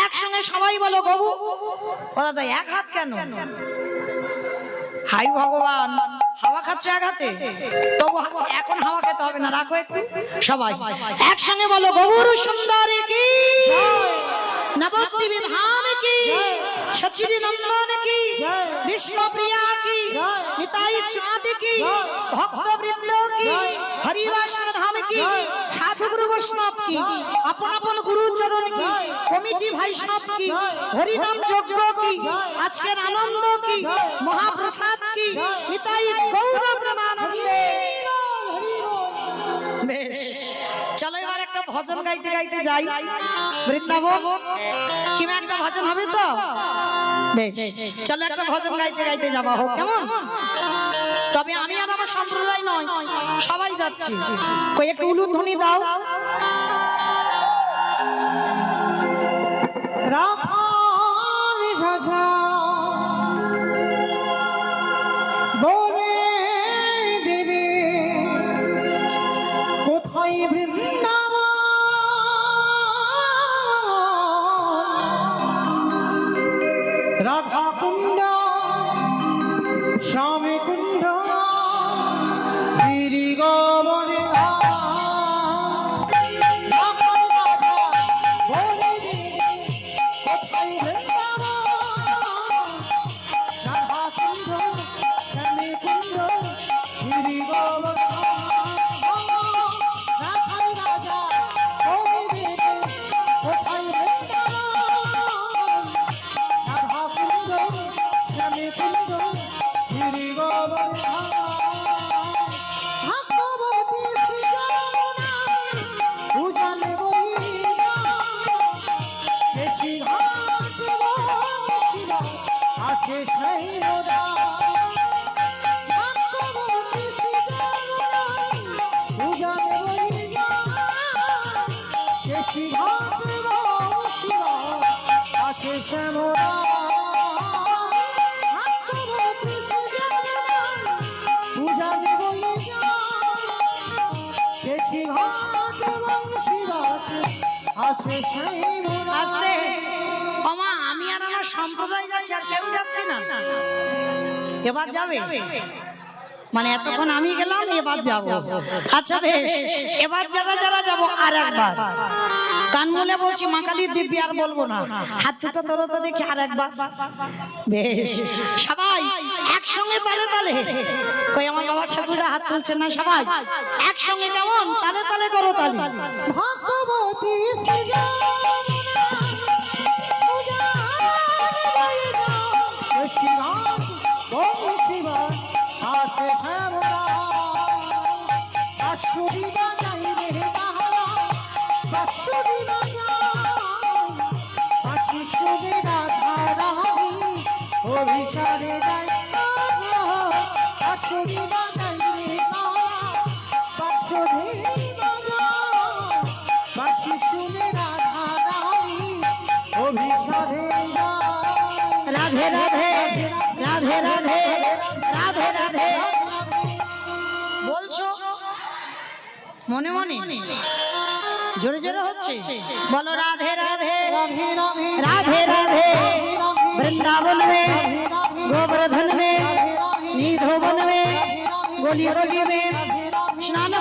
একসঙ্গে সবাই বলো গবু। ও দাদা এক হাত কেন? হাই ভগবান হাওয়া খাচ্ছ এক হাতে, তবু এখন হাওয়া খেতে হবে না, রাখো একটু সবাই একসঙ্গে বলো গৌর সুন্দরী কি নবদ্বীপ ধাম কি সচির নন্দন কি বিষ্ণুপ্রিয়া কি নিতাই চাঁদ কি ভক্তবৃন্দ কি হরিবাসন ধাম কি সাধু গুরু বৈষ্ণব কি আপন আপন গুরু চরণ কি কমিটি ভাই সব কি হরিনাম যজ্ঞ কি আজকের আনন্দ কি মহাপ্রসাদ কি নিতাই গৌর প্রেমানন্দে। চলো এবার একটা ভজন গাইতে গাইতে যাই বৃন্দাবন। কি একটা ভজন হবে তো? বেশ চলো একটা ভজন গাইতে গাইতে যাওয়া হোক কেমন? তবে আমি আর আমার সম্প্রদায় নয় সবাই যাচ্ছি। ওই একটু উলুধ্বনি দাও। রাখালি রাজা বলে দেবে কোথায় বৃন্দাবন রাধা কুণ্ড স্বামী কুণ্ড গিরি গোবরে পূজা দেব আসে সেই মুরাদ। আসতে মামা আমি আর আমার সম্প্রদায় যাচ্ছি আর কেউ যাচ্ছে না এবার যাবে মানে এতক্ষণ আমি গেলাম এবার যাব আচ্ছা বেশ এবার যারা যারা যাব আর একবার কান মনে বলছি মা কালীর দিব্যি আর বলবো না হাত দুটো তোর তো দেখি আর একবার বেশ সবাই একসঙ্গে তালে তালে কই আমার বাবা ঠাকুররা হাত তুলছে না সবাই একসঙ্গে কেমন তালে তালে করো তালে ভাগ্যবতী সৃজননা, উজাড় শ্রীরাম ওম শিবা আসে শ্যামলা। বাঁশুরি বাজাই রে তাহারা, বাঁশুরি বাজাই, বাঁশি সুরে রাধা রানী, অভিসারে যায় বাঁশুরি বাজাই রে তাহারা, বাঁশুরি বাজাই, বাঁশি সুরে রাধা রানী, অভিসারে যায়। রাধে রাধে রাধে রাধে রাধে রাধে বলছো মনে মনে জোরে জোরে হচ্ছে বলো রাধে রাধে রাধে রাধে वृंदावन में गोवर्धन में निधोवन में गोली गोली में स्नान